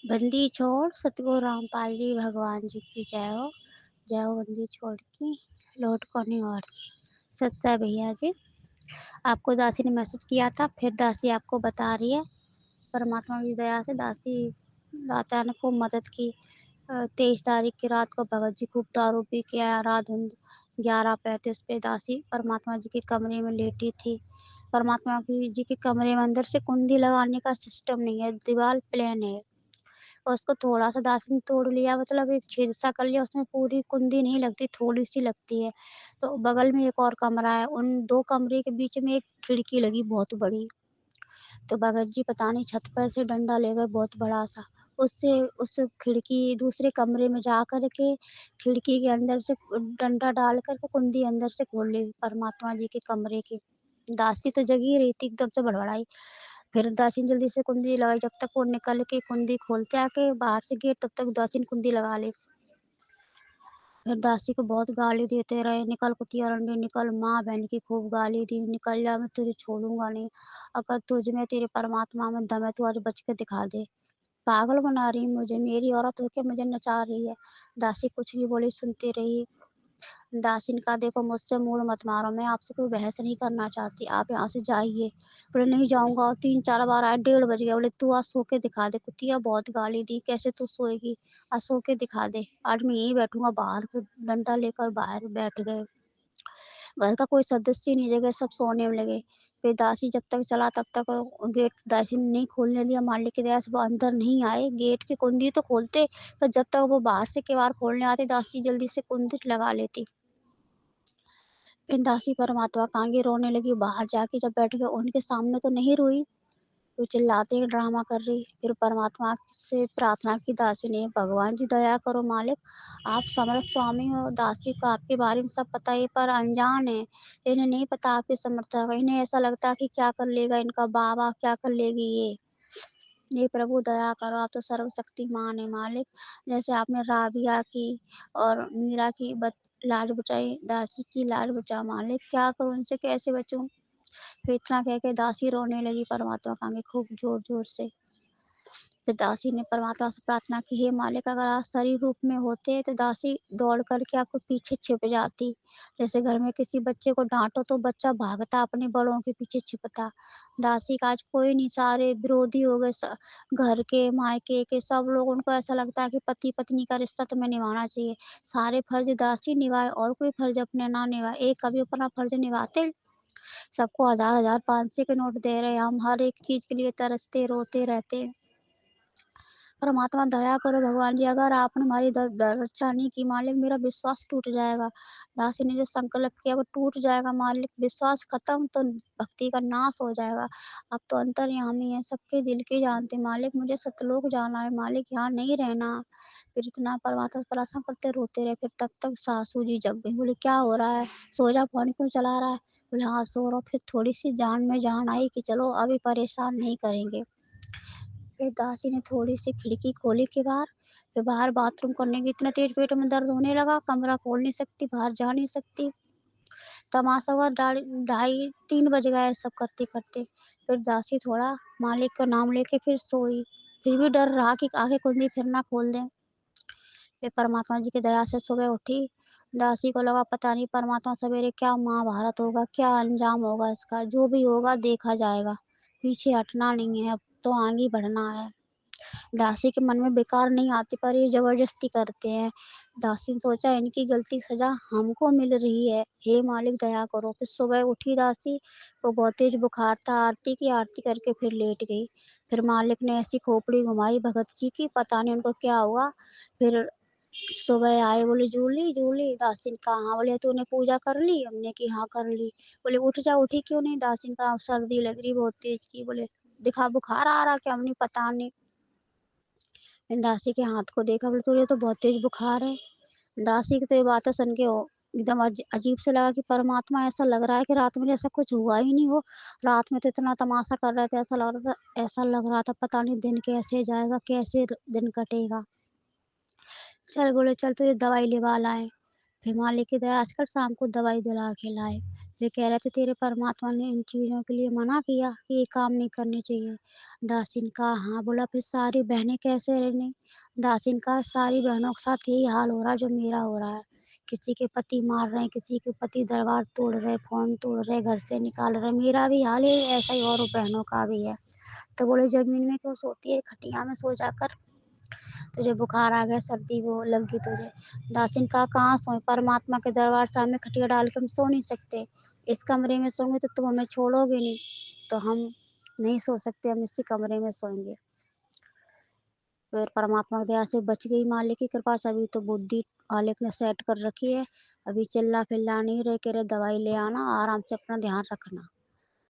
बंदी छोड़ सतगुरु रामपाल जी भगवान जी की जय हो बंदी छोड़ की लौट को नहीं और की। सच्चा है भैया जी। आपको दासी ने मैसेज किया था, फिर दासी आपको बता रही है। परमात्मा की दया से दाता ने खूब मदद की। 23 तारीख की रात को भगत जी खूब दारू पी के आया। रात 11:35 पे दासी परमात्मा जी के कमरे में लेटी थी। परमात्मा जी के कमरे में अंदर से कुंडी लगाने का सिस्टम नहीं है, दीवार प्लेन है और उसको थोड़ा सा दासी ने तोड़ लिया, मतलब एक छेद सा कर लिया, उसमें पूरी कुंडी नहीं लगती, थोड़ी सी लगती है। तो बगल में एक और कमरा है, उन दो कमरे के बीच में एक खिड़की लगी बहुत बड़ी। तो भगत जी पता नहीं छत पर से डंडा ले गए बहुत बड़ा सा, उससे उस खिड़की दूसरे कमरे में जा कर के खिड़की के अंदर से डंडा डाल कर के कुंडी अंदर से खोल ली परमात्मा जी के कमरे की। दासी तो जगी रही थी, एकदम से बड़बड़ाई। फिर दासी ने जल्दी से कुंडी लगाई, जब तक वो निकल के कुंडी खोलते आके बाहर से गेट, तब तक दासी ने कुंडी लगा ली। फिर दासी को बहुत गाली देते रहे, निकल कुतिया रंडे निकल, माँ बहन की खूब गाली दी, निकल जा मैं तुझे छोड़ूंगा नहीं, अगर तुझ में तेरे परमात्मा में दम है तो आज बच के दिखा दे। पागल बना रही मुझे, मेरी औरत होके मुझे नचा रही है। दासी कुछ नहीं बोली, सुनती रही। दासी ने कहा देखो मुझसे मूड मत मारो, मैं आपसे कोई बहस नहीं करना चाहती, आप यहाँ से जाइए। बोले नहीं जाऊंगा, और 3-4 बार आए, 1:30 बज गया। बोले तू आज सो के दिखा दे, कुतिया बहुत गाली दी, कैसे तू सोएगी, आज सो के दिखा दे, आज मैं यहीं बैठूंगा बाहर। फिर डंडा लेकर बाहर बैठ गए। घर का कोई सदस्य नहीं जगह, सब सोने में लगे। फिर दासी जब तक चला तब तक गेट दासी ने नहीं खोलने दिया, मालिक की दया से वो अंदर नहीं आए। गेट की कुंडी तो खोलते, पर जब तक वो बाहर से किवाड़ खोलने आते दासी जल्दी से कुंडी लगा लेती। फिर दासी परमात्मा के आगे रोने लगी, बाहर जाके जब बैठ गए उनके सामने तो नहीं रोई, वो चिल्लाते ही ड्रामा कर रही। फिर परमात्मा से प्रार्थना की दासी ने, भगवान जी दया करो मालिक, आप समर्थ स्वामी हो, दासी को आपके बारे में सब पता है पर अनजान है, इन्हें नहीं पता आपकी समर्थता का, इन्हें ऐसा लगता है कि क्या कर लेगा इनका बाबा, क्या कर लेगी ये प्रभु दया करो, आप तो सर्वशक्तिमान है मालिक। जैसे आपने राबिया की और मीरा की लाज बचाई, दासी की लाज बचा मालिक, क्या करूं इनसे, कैसे बचूं। फिर इतना कह के दासी रोने लगी परमात्मा के आगे खूब जोर जोर से। फिर दासी ने परमात्मा से प्रार्थना की, हे मालिक अगर आप शरीर रूप में होते तो दासी दौड़ करके आपके पीछे छिप जाती। जैसे घर में किसी बच्चे को डांटो तो बच्चा भागता अपने बड़ों के पीछे छिपता। दासी का आज कोई नहीं, सारे विरोधी हो गए, घर के मायके के सब लोग, उनको ऐसा लगता है कि पति पत्नी का रिश्ता तुम्हें निभाना चाहिए। सारे फर्ज दासी निभाए और कोई फर्ज अपने ना निभाए, एक कभी अपना फर्ज निभाते। सबको 1000-1000 500 के नोट दे रहे, हम हर एक चीज के लिए तरसते रोते रहते। परमात्मा दया करो भगवान जी, अगर आपने हमारी रक्षा नहीं की मालिक, मेरा विश्वास टूट जाएगा। दासी ने जो संकल्प किया वो टूट जाएगा मालिक, विश्वास खत्म तो भक्ति का नाश हो जाएगा। आप तो अंतर्यामी हैं, सबके दिल की जानते मालिक, मुझे सतलोक जाना है मालिक, यहाँ नहीं रहना। फिर इतना परमात्मा से प्रार्थना करते रोते रहे। फिर तब तक सासू जी जग गई, बोले क्या हो रहा है, सो जा, फोन क्यों चला रहा है। बोले हाँ सो रहा हूँ। फिर थोड़ी सी जान में जान आई कि चलो अभी परेशान नहीं करेंगे। फिर दासी ने थोड़ी सी खिड़की खोली के बाहर, फिर बाहर बाथरूम करने की, इतना तेज पेट में दर्द होने लगा, कमरा खोल नहीं सकती, बाहर जा नहीं सकती। तमाशा हुआ, 2:30-3 बज गए सब करते करते। फिर दासी थोड़ा मालिक का नाम लेके फिर सोई, फिर भी डर रहा कि आगे कुंडी फिर ना खोल दें। फिर परमात्मा जी की दया से सुबह उठी। दासी को लगा पता नहीं परमात्मा सवेरे क्या महाभारत होगा, क्या अंजाम होगा इसका, जो भी होगा देखा जाएगा, पीछे हटना नहीं है, अब तो आगे बढ़ना है। दासी के मन में बेकार नहीं आती पर ये जबरदस्ती करते हैं। दासी ने सोचा इनकी गलती की सजा हमको मिल रही है, हे मालिक दया करो। फिर सुबह उठी दासी, वो बहुत तेज बुखार था, आरती की, आरती करके फिर लेट गई। फिर मालिक ने ऐसी खोपड़ी घुमाई भगत जी की, पता नहीं उनको क्या हुआ। फिर सुबह आए, बोले जूली जूली, दासी ने कहा हाँ। बोले तूने पूजा कर ली, हमने की हाँ कर ली। बोले उठ जा, उठी क्यों नहीं, दासी ने कहा सर्दी लग रही बहुत तेज की। बोले दिखा बुखार आ रहा क्या, हमने पता नहीं। दासी के हाथ को देखा, बोले तुझे तो बहुत तेज बुखार है। दासी की तो ये बातें सुन के एकदम अजीब से लगा कि परमात्मा, ऐसा लग रहा है कि रात में ऐसा कुछ हुआ ही नहीं हो। रात में तो इतना तमाशा कर रहे थे, ऐसा लग रहा था पता नहीं दिन कैसे जाएगा, कैसे दिन कटेगा। चल बोले चल तुझे दवाई लिवा लाए। फिर मालिक की दया आजकल शाम को दवाई दिला के लाए। फिर कह रहे थे तेरे परमात्मा ने इन चीज़ों के लिए मना किया कि ये काम नहीं करने चाहिए। दासी ने कहा हाँ, बोला फिर सारी बहनें कैसे रहने? दासी ने कहा सारी बहनों के साथ यही हाल हो रहा है जो मेरा हो रहा है। किसी के पति मार रहे हैं, किसी के पति दरवार तोड़ रहे, फ़ोन तोड़ रहे, घर से निकाल रहे, मेरा भी हाल है ऐसा ही और बहनों का भी है। तो बोले ज़मीन में क्यों सोती है? खटिया में सो जाकर। तुझे बुखार आ गया, सर्दी वो लग गई तुझे। दासी ने कहा कहाँ सोएं? परमात्मा के दरबार सामने खटिया डाल के हम सो नहीं सकते। इस कमरे में सोएंगे तो तुम हमें छोड़ोगे नहीं, तो हम नहीं सो सकते, हम इसी कमरे में सोएंगे। फिर परमात्मा की दया से बच गई मालिक की कृपा से। अभी तो बुद्धि मालिक ने सेट कर रखी है, अभी चिल्ला फिल्ला नहीं रहे, कह रहे दवाई ले आना, आराम से अपना ध्यान रखना।